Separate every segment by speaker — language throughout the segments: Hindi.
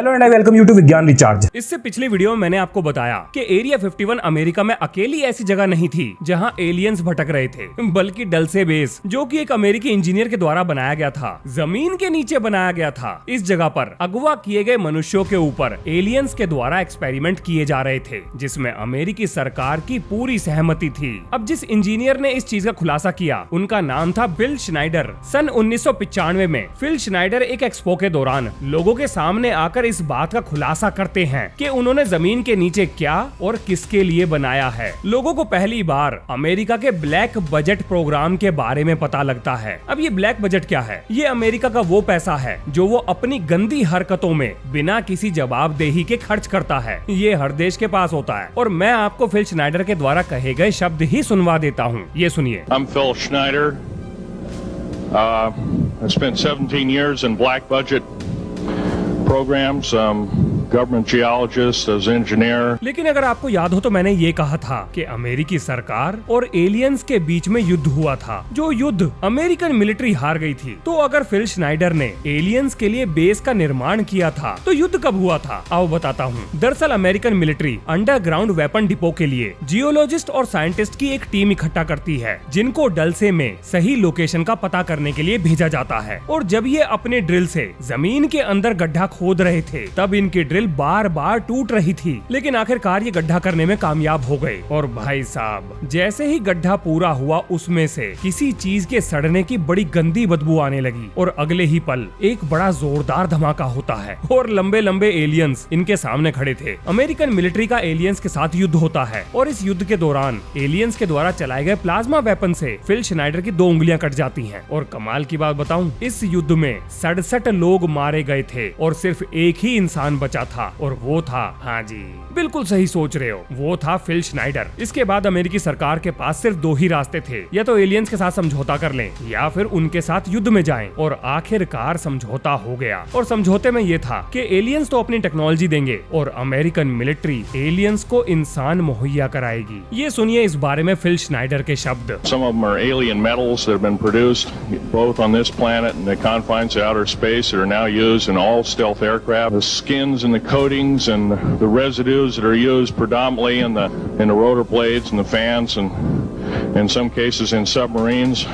Speaker 1: Hello and I welcome you to Vigyan recharge.
Speaker 2: इससे पिछली वीडियो में मैंने आपको बताया कि एरिया 51 अमेरिका में अकेली ऐसी जगह नहीं थी जहां एलियंस भटक रहे थे, बल्कि डल्से बेस, जो कि एक अमेरिकी इंजीनियर के द्वारा बनाया गया था, जमीन के नीचे बनाया गया था। इस जगह पर अगवा किए गए मनुष्यों के ऊपर एलियंस के द्वारा एक्सपेरिमेंट किए जा रहे थे, जिसमें अमेरिकी सरकार की पूरी सहमति थी। अब जिस इंजीनियर ने इस चीज का खुलासा किया उनका नाम था फिल श्नाइडर। सन 1995 में फिल श्नाइडर एक एक्सपो के दौरान लोगों के सामने आकर इस बात का खुलासा करते हैं कि उन्होंने जमीन के नीचे क्या और किसके लिए बनाया है। लोगों को पहली बार अमेरिका के ब्लैक बजट प्रोग्राम के बारे में पता लगता है। अब ये ब्लैक बजट क्या है? ये अमेरिका का वो पैसा है जो वो अपनी गंदी हरकतों में बिना किसी जवाबदेही के खर्च करता है। ये हर देश के पास होता है और मैं आपको फिल श्नाइडर के द्वारा कहे गए शब्द ही सुनवा देता हूँ। ये सुनिए।
Speaker 3: I'm Phil Schneider. I spent 17 years in black budget programs, government geologist, as engineer.
Speaker 2: लेकिन अगर आपको याद हो तो मैंने ये कहा था कि अमेरिकी सरकार और एलियंस के बीच में युद्ध हुआ था, जो युद्ध अमेरिकन मिलिट्री हार गई थी। तो अगर फिल श्नाइडर ने एलियंस के लिए बेस का निर्माण किया था तो युद्ध कब हुआ था? आओ बताता हूँ। दरअसल American military underground weapon depot के लिए जियोलॉजिस्ट और साइंटिस्ट की एक टीम इकट्ठा करती है, जिनको डल्से में सही लोकेशन का पता करने के लिए भेजा जाता है। और जब ये अपने ड्रिल से जमीन के अंदर गड्ढा खोद रहे थे तब इनकी ड्रिल बार बार टूट रही थी, लेकिन आखिरकार ये गड्ढा करने में कामयाब हो गए। और भाई साहब, जैसे ही गड्ढा पूरा हुआ उसमें से किसी चीज के सड़ने की बड़ी गंदी बदबू आने लगी और अगले ही पल एक बड़ा जोरदार धमाका होता है और लंबे लंबे एलियंस इनके सामने खड़े थे। अमेरिकन मिलिट्री का एलियंस के साथ युद्ध होता है और इस युद्ध के दौरान एलियंस के द्वारा चलाए गए प्लाज्मा वेपन से फिल श्नाइडर की 2 उंगलियां कट जाती हैं। और कमाल की बात बताऊं, इस युद्ध में 67 लोग मारे गए थे और सिर्फ एक ही इंसान बचा था और वो था, हाँ जी बिल्कुल सही सोच रहे हो, वो था फिल श्नाइडर। इसके बाद अमेरिकी सरकार के पास सिर्फ 2 ही रास्ते थे, या तो एलियंस के साथ समझौता कर लें या फिर उनके साथ युद्ध में जाएं। और आखिरकार समझौता हो गया और समझौते में ये था कि एलियंस तो अपनी टेक्नोलॉजी देंगे और अमेरिकन मिलिट्री एलियंस को इंसान मुहैया कराएगी। ये सुनिए इस बारे में फिल श्नाइडर के शब्द।
Speaker 3: Some of them are alien metals that have been produced both on this planet and the confines of outer space that are now used in all stealth aircraft. The skins and the coatings and the residues that are used predominantly in the rotor blades and the fans and in some cases in submarines,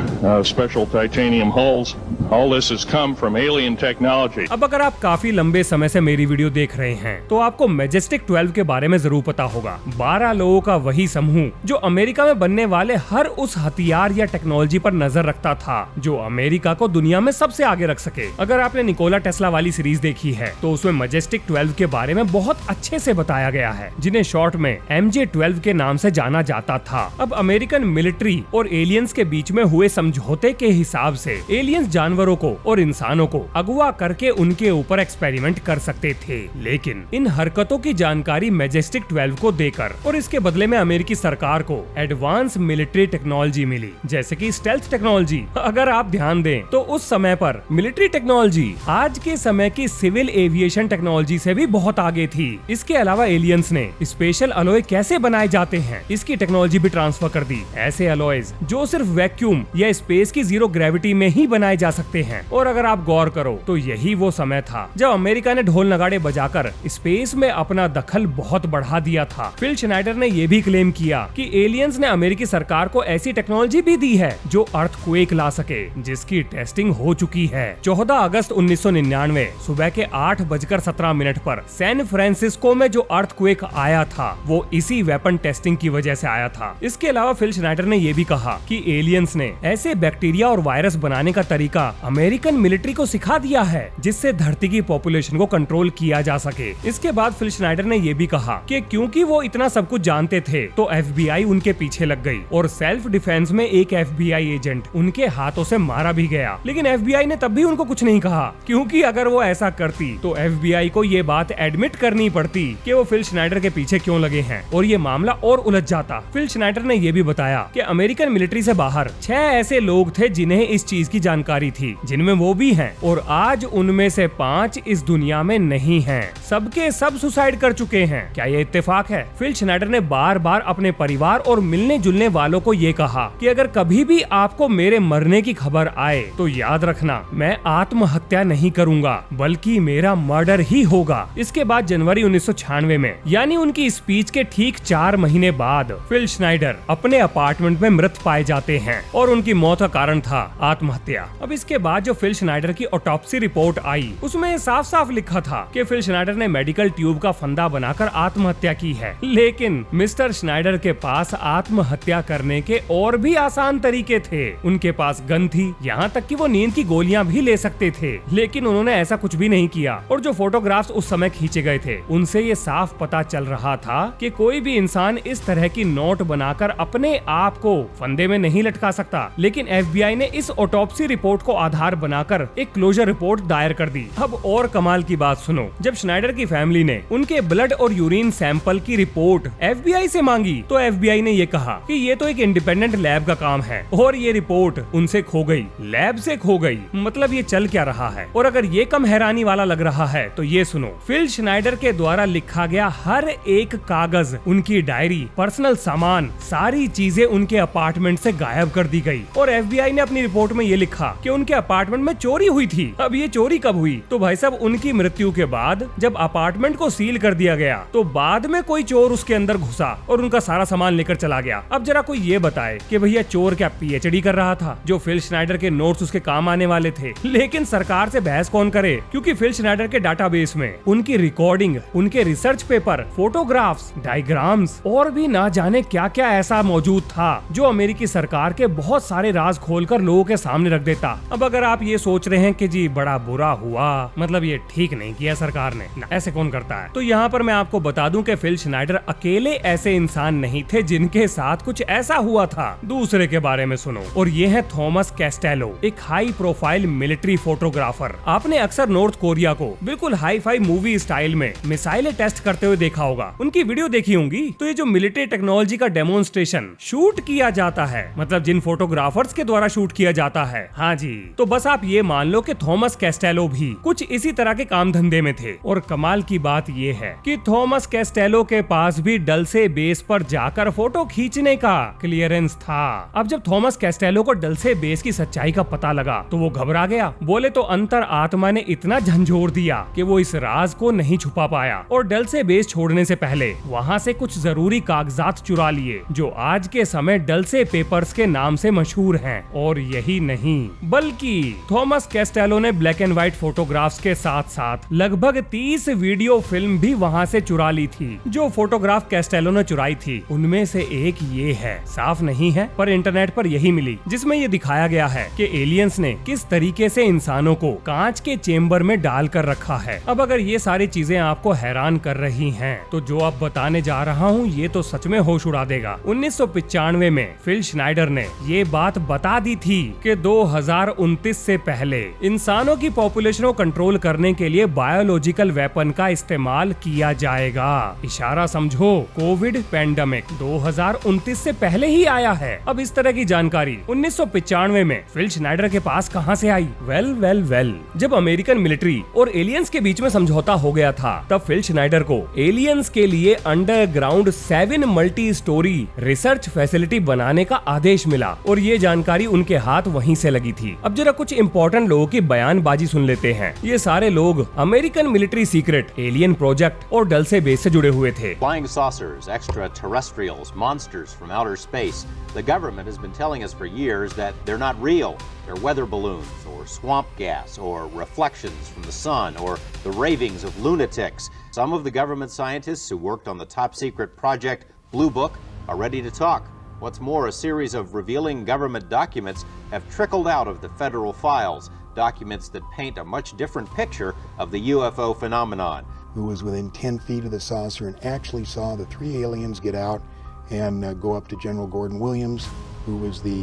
Speaker 3: special titanium hulls. All this has come from alien technology.
Speaker 2: अब अगर आप काफी लंबे समय से मेरी वीडियो देख रहे हैं तो आपको मैजेस्टिक 12 के बारे में जरूर पता होगा। 12 लोगों का वही समूह जो अमेरिका में बनने वाले हर उस हथियार या टेक्नोलॉजी पर नजर रखता था जो अमेरिका को दुनिया में सबसे आगे रख सके। अगर आपने निकोला टेस्ला वाली सीरीज देखी है तो उसमें मैजेस्टिक 12 के बारे में बहुत अच्छे से बताया गया है, जिन्हें शॉर्ट में MJ-12 के नाम से जाना जाता था। अब अमेरिकन मिलिट्री और एलियंस के बीच में हुए समझौते के हिसाब से एलियंस जानवरों को और इंसानों को अगवा करके उनके ऊपर एक्सपेरिमेंट कर सकते थे, लेकिन इन हरकतों की जानकारी मैजेस्टिक 12 को देकर और इसके बदले में अमेरिकी सरकार को एडवांस मिलिट्री टेक्नोलॉजी मिली, जैसे कि स्टेल्थ टेक्नोलॉजी। अगर आप ध्यान दें तो उस समय पर मिलिट्री टेक्नोलॉजी आज के समय की सिविल एविएशन टेक्नोलॉजी से भी बहुत आगे थी। इसके अलावा एलियंस ने स्पेशल अलॉय कैसे बनाए जाते हैं इसकी टेक्नोलॉजी भी ट्रांसफर कर दी। ऐसे अलॉयज जो सिर्फ वैक्यूम या स्पेस की 0 ग्रेविटी में ही बनाए जा सकते हैं। और अगर आप गौर करो तो यही वो समय था जब अमेरिका ने ढोल नगाड़े बजाकर स्पेस में अपना दखल बहुत बढ़ा दिया था। फिल श्नाइडर ने यह भी क्लेम किया कि एलियंस ने अमेरिकी सरकार को ऐसी टेक्नोलॉजी भी दी है जो अर्थक्वेक ला सके, जिसकी टेस्टिंग हो चुकी है। 14 अगस्त 1999 सुबह के 8:17 पर सैन फ्रांसिस्को में जो अर्थक्वेक आया था वो इसी वेपन टेस्टिंग की वजह से आया था। इसके अलावा फिल श्नाइडर ने यह भी कहा कि एलियंस ने ऐसे बैक्टीरिया और वायरस बनाने का तरीका अमेरिकन मिलिट्री को सिखा दिया है जिससे धरती की पॉपुलेशन को कंट्रोल किया जा सके। इसके बाद फिल श्नाइडर ने यह भी कहा कि क्योंकि वो इतना सब कुछ जानते थे तो FBI उनके पीछे लग गई और सेल्फ डिफेंस में एक FBI एजेंट उनके हाथों से मारा भी गया। लेकिन FBI ने तब भी उनको कुछ नहीं कहा, क्योंकि अगर वो ऐसा करती तो FBI को ये बात एडमिट करनी पड़ती कि वो फिल श्नाइडर के पीछे क्यों लगे हैं और ये मामला और उलझ जाता। फिल श्नाइडर ने यह भी बताया कि अमेरिकन मिलिट्री से बाहर 6 ऐसे लोग थे जिन्हें इस चीज की जानकारी थी थी जिनमें वो भी हैं, और आज उनमें से 5 इस दुनिया में नहीं हैं। सबके सब सुसाइड कर चुके हैं। क्या ये इत्तेफाक है? फिल श्नाइडर ने बार बार अपने परिवार और मिलने जुलने वालों को ये कहा कि अगर कभी भी आपको मेरे मरने की खबर आए तो याद रखना, मैं आत्महत्या नहीं करूंगा बल्कि मेरा मर्डर ही होगा। इसके बाद जनवरी 1996 में, यानी उनकी स्पीच के ठीक 4 महीने बाद, फिल श्नाइडर अपने अपार्टमेंट में मृत पाए जाते हैं और उनकी मौत का कारण था आत्महत्या। अब इसके बाद जो फिल श्नाइडर की ऑटोप्सी रिपोर्ट आई उसमें साफ साफ लिखा था कि फिल श्नाइडर ने मेडिकल ट्यूब का फंदा बनाकर आत्महत्या की है। लेकिन मिस्टर श्नाइडर के पास आत्महत्या करने के और भी आसान तरीके थे। उनके पास गन थी, यहाँ तक कि वो नींद की गोलियां भी ले सकते थे, लेकिन उन्होंने ऐसा कुछ भी नहीं किया। और जो फोटोग्राफ्स उस समय खींचे गए थे उनसे ये साफ पता चल रहा था कि कोई भी इंसान इस तरह की नोट बनाकर अपने आप को फंदे में नहीं लटका सकता। लेकिन FBI ने इस ऑटोप्सी रिपोर्ट को आधार बनाकर एक क्लोजर रिपोर्ट दायर कर दी। अब और कमाल की बात सुनो, जब श्नाइडर की फैमिली ने उनके ब्लड और यूरिन सैंपल की रिपोर्ट FBI से मांगी तो FBI ने ये कहा कि ये तो एक इंडिपेंडेंट लैब का काम है और ये रिपोर्ट उनसे खो गई, लैब से खो गई। मतलब ये चल क्या रहा है? और अगर ये कम हैरानी वाला लग रहा है तो ये सुनो, फिल श्नाइडर के द्वारा लिखा गया हर एक कागज, उनकी डायरी, पर्सनल सामान, सारी चीजें उनके अपार्टमेंट से गायब कर दी गई। और FBI ने अपनी रिपोर्ट में ये लिखा कि उनके अपार्टमेंट में चोरी हुई थी। अब ये चोरी कब हुई? तो भाई साहब, उनकी मृत्यु के बाद जब अपार्टमेंट को सील कर दिया गया तो बाद में कोई चोर उसके अंदर घुसा और उनका सारा सामान लेकर चला गया। अब जरा कोई ये बताए कि भैया चोर क्या PhD कर रहा था जो फिल श्नाइडर के नोट्स उसके काम आने वाले थे? लेकिन सरकार से बहस कौन करे, क्योंकि फिल श्नाइडर के डाटाबेस में उनकी रिकॉर्डिंग, उनके रिसर्च पेपर, फोटोग्राफ्स, डायग्राम्स और भी ना जाने क्या क्या ऐसा मौजूद था जो अमेरिकी सरकार के बहुत सारे राज खोलकर लोगों के सामने रख देता। अब अगर आप ये सोच रहे हैं कि जी बड़ा बुरा हुआ, मतलब ये ठीक नहीं किया सरकार ने, ना ऐसे कौन करता है, तो यहाँ पर मैं आपको बता दूं कि फिल श्नाइडर अकेले ऐसे इंसान नहीं थे जिनके साथ कुछ ऐसा हुआ था। दूसरे के बारे में सुनो, और ये है थॉमस कैस्टेलो, एक हाई प्रोफाइल मिलिट्री फोटोग्राफर। आपने अक्सर नॉर्थ कोरिया को बिल्कुल हाई फाई मूवी स्टाइल में मिसाइलें टेस्ट करते हुए देखा होगा, उनकी वीडियो देखी होंगी। तो ये जो मिलिट्री टेक्नोलॉजी का डेमोन्स्ट्रेशन शूट किया जाता है, मतलब जिन फोटोग्राफर्स के द्वारा शूट किया जाता है, हाँ जी, तो बस आप ये मान लो कि थॉमस कैस्टेलो भी कुछ इसी तरह के काम धंधे में थे। और कमाल की बात ये है कि थॉमस कैस्टेलो के पास भी डलसे बेस पर जाकर फोटो खींचने का क्लियरेंस था। अब जब थॉमस कैस्टेलो को डलसे बेस की सच्चाई का पता लगा तो वो घबरा गया। बोले तो अंतर आत्मा ने इतना झंझोर दिया कि वो इस राज को नहीं छुपा पाया और डलसे बेस छोड़ने से पहले वहाँ से कुछ जरूरी कागजात चुरा लिए जो आज के समय डलसे पेपर्स के नाम से मशहूर हैं। और यही नहीं बल्कि थॉमस कैस्टेलो ने ब्लैक एंड व्हाइट फोटोग्राफ्स के साथ साथ लगभग 30 वीडियो फिल्म भी वहाँ से चुरा ली थी। जो फोटोग्राफ कैस्टेलो ने चुराई थी उनमें से एक ये है, साफ नहीं है पर इंटरनेट पर यही मिली, जिसमें ये दिखाया गया है कि एलियंस ने किस तरीके से इंसानों को कांच के चेम्बर में डाल कर रखा है। अब अगर ये सारी चीजें आपको हैरान कर रही हैं, तो जो अब बताने जा रहा हूँ ये तो सच में होश उड़ा देगा। 1995 में फिल श्नाइडर ने ये बात बता दी थी कि 2029 से पहले इंसानों की पॉपुलेशन को कंट्रोल करने के लिए बायोलॉजिकल वेपन का इस्तेमाल किया जाएगा। इशारा समझो, कोविड पैंडेमिक 2029 से पहले ही आया है। अब इस तरह की जानकारी 1995 में फिल श्नाइडर के पास कहां से आई? वेल, जब अमेरिकन मिलिट्री और एलियंस के बीच में समझौता हो गया था, तब फिल श्नाइडर को एलियंस के लिए underground 7 multi storey research facility बनाने का आदेश मिला और ये जानकारी उनके हाथ वहीं से लगी थी। अब जरा कुछ इंपॉर्टेंट लोगों की बयानबाजी सुन लेते हैं। ये सारे लोग American military secret, alien project और डलसे बेस से जुड़े हुए थे।
Speaker 4: Flying saucers, extraterrestrials, monsters from outer space. The government has been telling us for years that they're not real. They're weather balloons or swamp gas or reflections from the sun or the ravings of lunatics. Some of the government scientists who worked on the top secret project Blue Book are ready to talk. What's more, a series of revealing government documents have trickled out of the federal files, documents that paint a much different picture of the UFO phenomenon.
Speaker 5: Who was within 10 feet of the saucer and actually saw the 3 aliens get out and go up to General Gordon Williams, who was the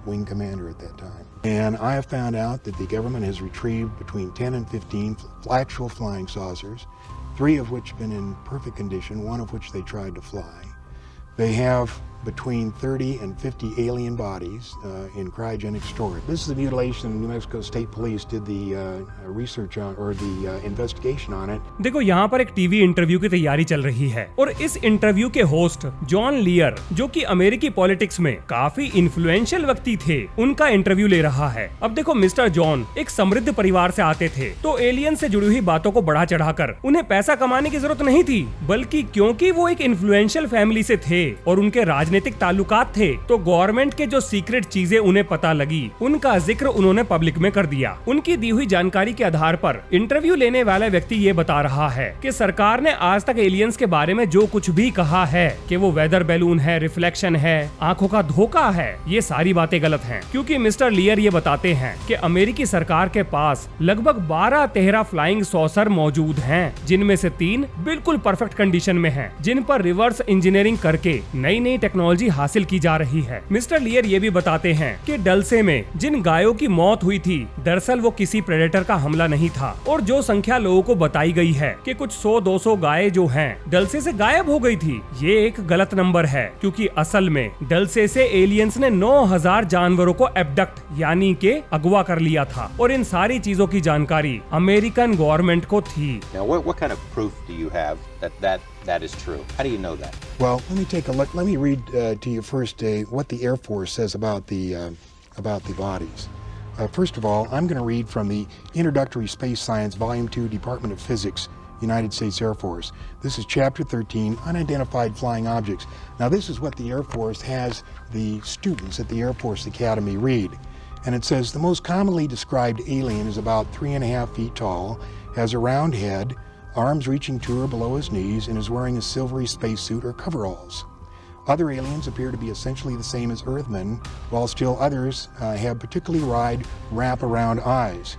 Speaker 5: wing commander at that time. And I have found out that the government has retrieved between 10 and 15 actual flying saucers, 3 of which have been in perfect condition, 1 of which they tried to fly. They have between 30 and 50 alien bodies in cryogenic storage. This is a mutilation. New Mexico State Police did the research on, or the investigation on it.
Speaker 2: देखो यहाँ पर एक टीवी इंटरव्यू की तैयारी चल रही है और इस इंटरव्यू के होस्ट जॉन लियर, जो कि अमेरिकी पॉलिटिक्स में काफी इन्फ्लुएंशियल व्यक्ति थे, उनका इंटरव्यू ले रहा है। अब देखो मिस्टर जॉन एक समृद्ध परिवार से आते थे, तो एलियन से जुड़ी हुई बातों को बढ़ा चढ़ाकर उन्हें पैसा कमाने की जरूरत नहीं थी, बल्कि क्योंकि वो एक इन्फ्लुएंशियल फैमिली से थे और उनके राजनीतिक ताल्लुकात थे, तो गवर्नमेंट के जो सीक्रेट चीजें उन्हें पता लगी, उनका जिक्र उन्होंने पब्लिक में कर दिया। उनकी दी हुई जानकारी के आधार पर इंटरव्यू लेने वाला व्यक्ति ये बता रहा है कि सरकार ने आज तक एलियंस के बारे में जो कुछ भी कहा है कि वो वेदर बैलून है, रिफ्लेक्शन है, आंखों का धोखा है, ये सारी बातें गलत हैं, क्योंकि मिस्टर लियर ये बताते हैं कि अमेरिकी सरकार के पास लगभग 12-13 फ्लाइंग सॉसर मौजूद हैं, जिनमें से 3 बिल्कुल परफेक्ट कंडीशन में हैं, जिन पर रिवर्स इंजीनियरिंग करके नई नई टेक्नोलॉजी हासिल की जा रही है। मिस्टर लियर ये भी बताते हैं कि डलसे में जिन गायों की मौत हुई थी, दरअसल वो किसी प्रेडेटर का हमला नहीं था, और जो संख्या लोगों को बताई गई है कि कुछ 100-200 गायें जो हैं डलसे से गायब हो गई थी, ये एक गलत नंबर है, क्योंकि असल में डलसे से एलियंस ने 9000 जानवरों को एब्डक्ट यानी के अगवा कर लिया था, और इन सारी चीजों की जानकारी अमेरिकन गवर्नमेंट को थी।
Speaker 4: Now, what kind of proof do you have that is true? How do you know that?
Speaker 5: Well, let me take a look. Let me read to you first what the Air Force says about the bodies. First of all, I'm going to read from the Introductory Space Science, Volume 2, Department of Physics, United States Air Force. This is Chapter 13, Unidentified Flying Objects. Now, this is what the Air Force has the students at the Air Force Academy read. And it says, the most commonly described alien is about 3.5 feet tall, has a round head, arms reaching to or below his knees, and is wearing a silvery spacesuit or coveralls. Other aliens appear to be essentially the same as Earthmen, while still others have particularly wide wrap-around eyes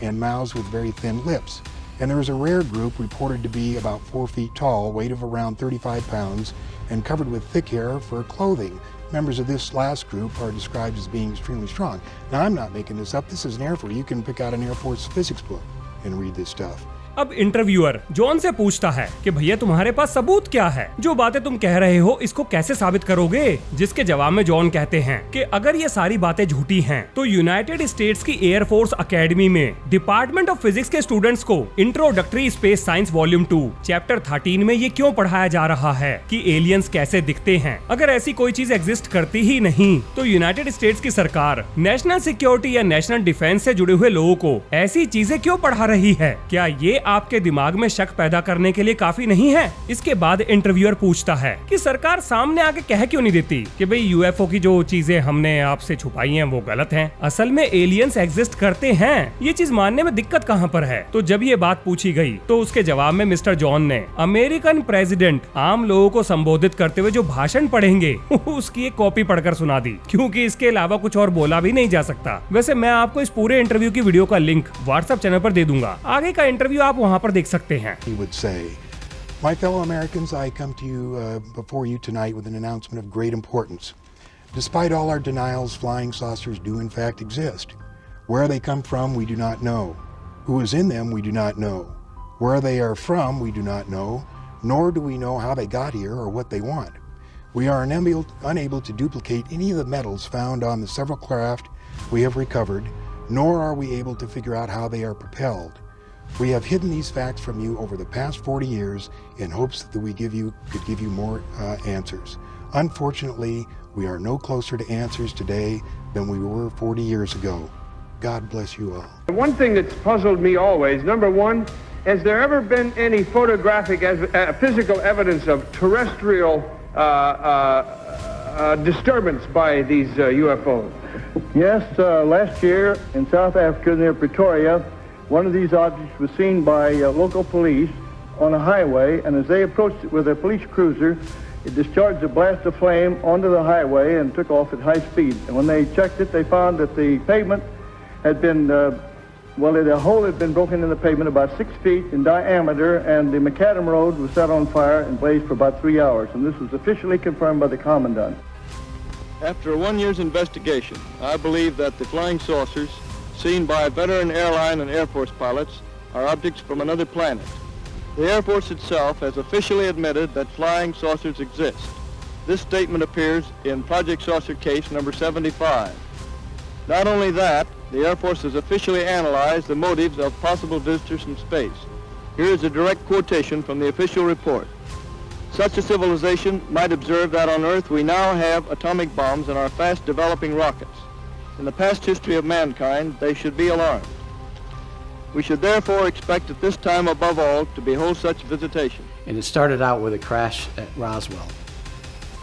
Speaker 5: and mouths with very thin lips. And there is a rare group reported to be about 4 feet tall, weight of around 35 pounds, and covered with thick hair for clothing. Members of this last group are described as being extremely strong. Now, I'm not making this up. This is an Air Force. You can pick out an Air Force physics book and read this stuff.
Speaker 2: अब इंटरव्यूअर जॉन से पूछता है कि भैया तुम्हारे पास सबूत क्या है, जो बातें तुम कह रहे हो इसको कैसे साबित करोगे? जिसके जवाब में जॉन कहते हैं कि अगर ये सारी बातें झूठी हैं, तो यूनाइटेड स्टेट्स की एयर फोर्स अकेडमी में डिपार्टमेंट ऑफ फिजिक्स के स्टूडेंट्स को introductory space science volume 2 chapter 13 में ये क्यों पढ़ाया जा रहा है कि एलियंस कैसे दिखते हैं? अगर ऐसी कोई चीज एग्जिस्ट करती ही नहीं, तो यूनाइटेड स्टेट्स की सरकार नेशनल सिक्योरिटी या नेशनल डिफेंस से जुड़े हुए लोगों को ऐसी चीजें क्यों पढ़ा रही है? क्या ये आपके दिमाग में शक पैदा करने के लिए काफी नहीं है? इसके बाद इंटरव्यूअर पूछता है कि सरकार सामने आके कह क्यों नहीं देती कि भाई यूएफओ की जो चीजें हमने आपसे छुपाई हैं वो गलत हैं, असल में एलियंस एग्जिस्ट करते हैं, ये चीज मानने में दिक्कत कहां पर है? तो जब ये बात पूछी गई तो उसके जवाब में मिस्टर जॉन ने अमेरिकन प्रेसिडेंट आम लोगों को संबोधित करते हुए जो भाषण पढ़ेंगे उसकी एक कॉपी पढ़कर सुना दी, क्योंकि इसके अलावा कुछ और बोला भी नहीं जा सकता। वैसे मैं आपको इस पूरे इंटरव्यू की वीडियो का लिंक व्हाट्सएप चैनल पर दे दूंगा, आगे का इंटरव्यू आप वहां पर देख सकते हैं।
Speaker 5: He would say, my fellow Americans, I come to you before you tonight with an announcement of great importance. Despite all our denials, flying saucers do in fact exist. Where they come from, we do not know. Who is in them, we do not know. Where they are from, we do not know, nor do we know how they got here or what they want. We are unable to duplicate any of the metals found on the several craft we have recovered, nor are we able to figure out how they are propelled. We have hidden these facts from you over the past 40 years in hopes that we could give you more answers. Unfortunately, we are no closer to answers today than we were 40 years ago. God bless you all.
Speaker 6: One thing that's puzzled me always, number one, has there ever been any photographic, physical evidence of terrestrial disturbance by these UFOs?
Speaker 7: Yes, last year in South Africa near Pretoria, one of these objects was seen by local police on a highway, and as they approached it with their police cruiser, it discharged a blast of flame onto the highway and took off at high speed. And when they checked it, they found that the pavement had been, a hole had been broken in the pavement about 6 feet in diameter, and the macadam road was set on fire and blazed for about 3 hours. And this was officially confirmed by the commandant.
Speaker 8: After 1 year's investigation, I believe that the flying saucers seen by veteran airline and Air Force pilots are objects from another planet. The Air Force itself has officially admitted that flying saucers exist. This statement appears in Project Saucer case number 75. Not only that, the Air Force has officially analyzed the motives of possible visitors from space. Here is a direct quotation from the official report. Such a civilization might observe that on Earth we now have atomic bombs and are fast developing rockets. In the past history of mankind, they should be alarmed. We should therefore expect at this time above all to behold such visitation.
Speaker 9: And it started out with a crash at Roswell.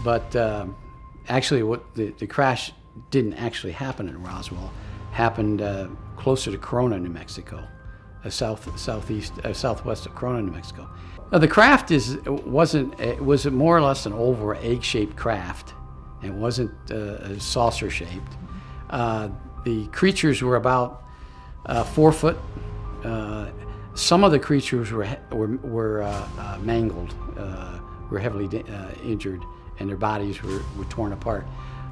Speaker 9: But actually the crash didn't actually happen in Roswell. Happened closer to Corona, New Mexico, southwest of Corona, New Mexico. Now, the craft was more or less an oval egg-shaped craft. It wasn't saucer-shaped. The creatures were about 4 foot. Some of the creatures were mangled, were heavily injured, and their bodies were torn apart.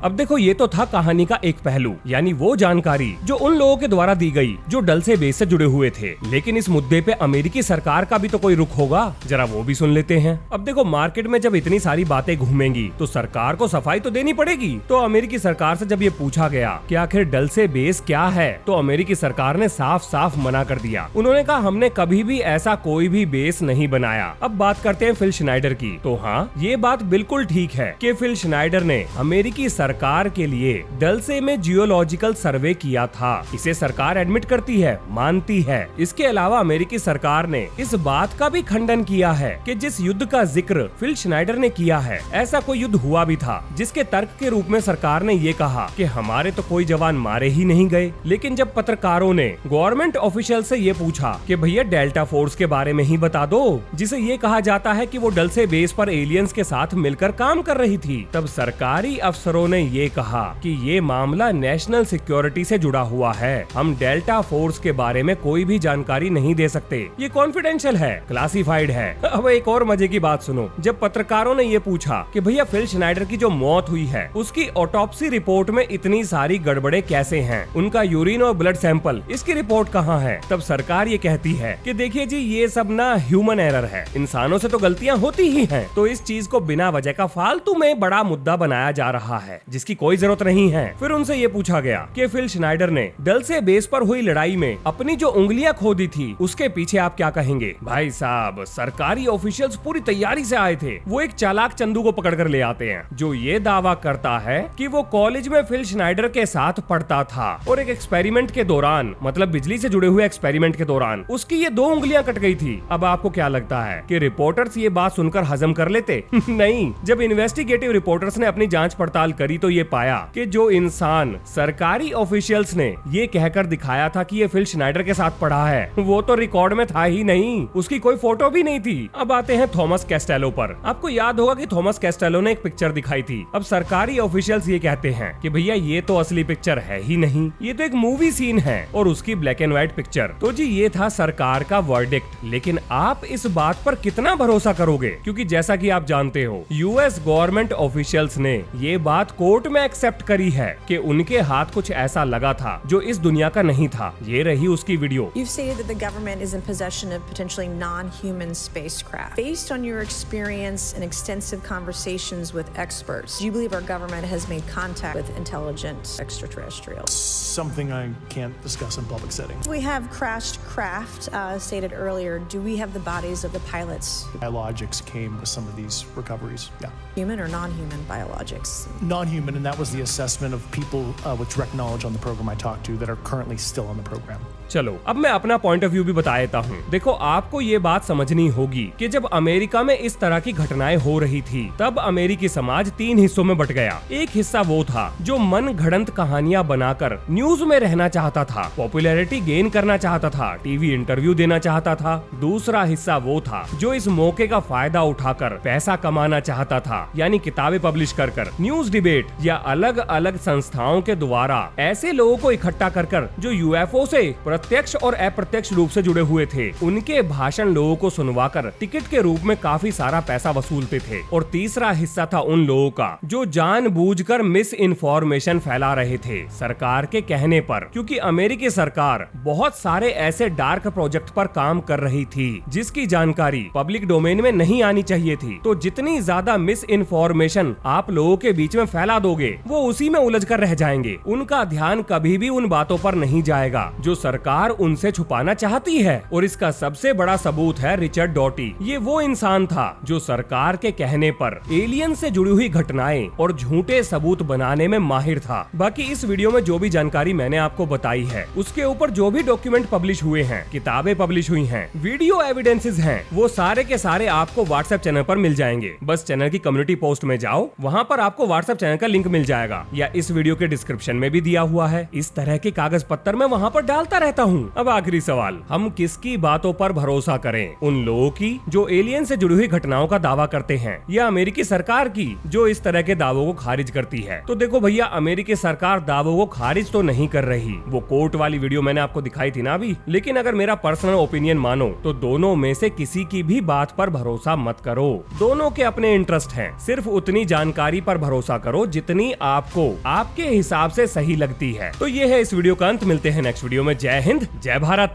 Speaker 2: अब देखो, ये तो था कहानी का एक पहलू, यानी वो जानकारी जो उन लोगों के द्वारा दी गई जो डलसे बेस से जुड़े हुए थे। लेकिन इस मुद्दे पे अमेरिकी सरकार का भी तो कोई रुख होगा, जरा वो भी सुन लेते हैं। अब देखो, मार्केट में जब इतनी सारी बातें घूमेंगी तो सरकार को सफाई तो देनी पड़ेगी। तो अमेरिकी सरकार से जब ये पूछा गया कि आखिर डलसे बेस क्या है, तो अमेरिकी सरकार ने साफ साफ मना कर दिया। उन्होंने कहा, हमने कभी भी ऐसा कोई भी बेस नहीं बनाया। अब बात करते हैं फिल श्नाइडर की। तो हाँ, ये बात बिल्कुल ठीक है कि फिल श्नाइडर ने अमेरिकी सरकार के लिए डलसे में जियोलॉजिकल सर्वे किया था। इसे सरकार एडमिट करती है, मानती है। इसके अलावा अमेरिकी सरकार ने इस बात का भी खंडन किया है कि जिस युद्ध का जिक्र फिल श्नाइडर ने किया है, ऐसा कोई युद्ध हुआ भी था, जिसके तर्क के रूप में सरकार ने ये कहा कि हमारे तो कोई जवान मारे ही नहीं गए। लेकिन जब पत्रकारों ने गवर्नमेंट ऑफिशियल से ये पूछा कि भैया डेल्टा फोर्स के बारे में ही बता दो, जिसे ये कहा जाता है कि वो डलसे बेस पर एलियंस के साथ मिलकर काम कर रही थी, तब सरकारी अफसरों ने ये कहा कि ये मामला नेशनल सिक्योरिटी से जुड़ा हुआ है, हम डेल्टा फोर्स के बारे में कोई भी जानकारी नहीं दे सकते, ये कॉन्फिडेंशियल है, क्लासिफाइड है। अब एक और मजे की बात सुनो, जब पत्रकारों ने ये पूछा कि भैया फिल श्नाइडर की जो मौत हुई है उसकी ऑटोप्सी रिपोर्ट में इतनी सारी गड़बड़े कैसे हैं, उनका यूरिन और ब्लड सैंपल, इसकी रिपोर्ट कहाँ है, तब सरकार ये कहती है कि देखिए जी, ये सब ना ह्यूमन एरर है, इंसानों से तो गलतियां होती ही हैं, तो इस चीज को बिना वजह का फालतू में बड़ा मुद्दा बनाया जा रहा है जिसकी कोई जरूरत नहीं है। फिर उनसे ये पूछा गया कि फिल श्नाइडर ने डलसे बेस पर हुई लड़ाई में अपनी जो उंगलियां खो दी थी उसके पीछे आप क्या कहेंगे। भाई साहब, सरकारी ऑफिशियल्स पूरी तैयारी से आए थे। वो एक चालाक चंदू को पकड़ कर ले आते हैं जो ये दावा करता है कि वो कॉलेज में फिल श्नाइडर के साथ पढ़ता था और एक एक्सपेरिमेंट के दौरान, मतलब बिजली से जुड़े हुए एक्सपेरिमेंट के दौरान उसकी ये 2 उंगलियां कट गई थी। अब आपको क्या लगता है कि रिपोर्टर्स ये बात सुनकर हजम कर लेते? नहीं। जब इन्वेस्टिगेटिव रिपोर्टर्स ने अपनी जांच पड़ताल करी तो ये पाया कि जो इंसान सरकारी ऑफिशियल्स ने ये कहकर दिखाया था कि ये फिल श्नाइडर के साथ पढ़ा है, वो तो रिकॉर्ड में था ही नहीं, उसकी कोई फोटो भी नहीं थी। अब आते हैं थॉमस कैस्टेलो पर। आपको याद होगा कि थॉमस कैस्टेलो ने एक पिक्चर दिखाई थी। अब सरकारी ऑफिशियल्स ये कहते हैं कि भैया ये तो असली पिक्चर है ही नहीं, ये तो एक मूवी सीन है और उसकी ब्लैक एंड व्हाइट पिक्चर। तो जी, ये था सरकार का वर्डिक्ट। लेकिन आप इस बात पर कितना भरोसा करोगे, क्योंकि जैसा कि आप जानते हो, यूएस गवर्नमेंट ऑफिशियल्स ने ये बात कोर्ट में एक्सेप्ट करी है कि उनके हाथ कुछ ऐसा लगा था जो इस दुनिया का नहीं था। ये रही उसकी video.
Speaker 10: You've stated that the government is in possession of potentially non-human spacecraft. Based on your experience and extensive conversations with experts, do you believe our government has made contact with intelligent extraterrestrials?
Speaker 1: Something I can't discuss in public settings.
Speaker 10: We have crashed craft, stated earlier. Do we have the bodies of the pilots?
Speaker 1: Biologics came with some of these recoveries. Yeah.
Speaker 10: Human or non-human biologics?
Speaker 1: Non-human, and that was the assessment of people with direct knowledge on the program I talked to that are currently still on the program.
Speaker 2: चलो, अब मैं अपना पॉइंट ऑफ व्यू भी बता देता हूँ। देखो, आपको ये बात समझनी होगी कि जब अमेरिका में इस तरह की घटनाएं हो रही थी, तब अमेरिकी समाज 3 हिस्सों में बट गया। एक हिस्सा वो था जो मन घड़ंत कहानियां बनाकर न्यूज में रहना चाहता था, पॉपुलैरिटी गेन करना चाहता था, टीवी इंटरव्यू देना चाहता था। दूसरा हिस्सा वो था जो इस मौके का फायदा उठाकर पैसा कमाना चाहता था, यानी किताबें पब्लिश कर न्यूज डिबेट या अलग अलग संस्थाओं के द्वारा ऐसे लोगों को इकट्ठा कर जो यूएफओ से प्रत्यक्ष और अप्रत्यक्ष रूप से जुड़े हुए थे। उनके भाषण लोगों को सुनवाकर टिकट के रूप में काफी सारा पैसा वसूलते थे। और तीसरा हिस्सा था उन लोगों का जो जानबूझकर मिस इन्फॉर्मेशन फैला रहे थे सरकार के कहने पर, क्योंकि अमेरिकी सरकार बहुत सारे ऐसे डार्क प्रोजेक्ट पर काम कर रही थी जिसकी जानकारी पब्लिक डोमेन में नहीं आनी चाहिए थी। तो जितनी ज्यादा मिस इन्फॉर्मेशन आप लोगों के बीच में फैला दोगे वो उसी में उलझ कर रह जाएंगे। उनका ध्यान कभी भी उन बातों पर नहीं जाएगा जो सरकार उनसे छुपाना चाहती है। और इसका सबसे बड़ा सबूत है रिचर्ड डॉटी। ये वो इंसान था जो सरकार के कहने पर एलियन से जुड़ी हुई घटनाएं और झूठे सबूत बनाने में माहिर था। बाकी इस वीडियो में जो भी जानकारी मैंने आपको बताई है उसके ऊपर जो भी डॉक्यूमेंट पब्लिश हुए हैं, किताबें पब्लिश हुई हैं, वीडियो एविडेंसेस हैं, वो सारे के सारे आपको व्हाट्सएप चैनल पर मिल जाएंगे। बस चैनल की कम्युनिटी पोस्ट में जाओ, वहाँ पर आपको व्हाट्सएप चैनल का लिंक मिल जाएगा या इस वीडियो के डिस्क्रिप्शन में भी दिया हुआ है। इस तरह के कागज पत्तर मैं वहाँ पर डालता रहता हूँ। अब आखिरी सवाल, हम किसकी बातों पर भरोसा करें? उन लोगों की जो एलियन से जुड़ी हुई घटनाओं का दावा करते हैं या अमेरिकी सरकार की जो इस तरह के दावों को खारिज करती है? तो देखो भैया, अमेरिकी सरकार दावों को खारिज तो नहीं कर रही। वो कोर्ट वाली वीडियो मैंने आपको दिखाई थी ना अभी। लेकिन अगर मेरा पर्सनल ओपिनियन मानो तो दोनों में से किसी की भी बात पर भरोसा मत करो। दोनों के अपने इंटरेस्ट हैं। सिर्फ उतनी जानकारी पर भरोसा करो जितनी आपको आपके हिसाब से सही लगती है। तो ये है इस वीडियो का अंत। मिलते हैं नेक्स्ट वीडियो में। जय हिंद, जय भारत।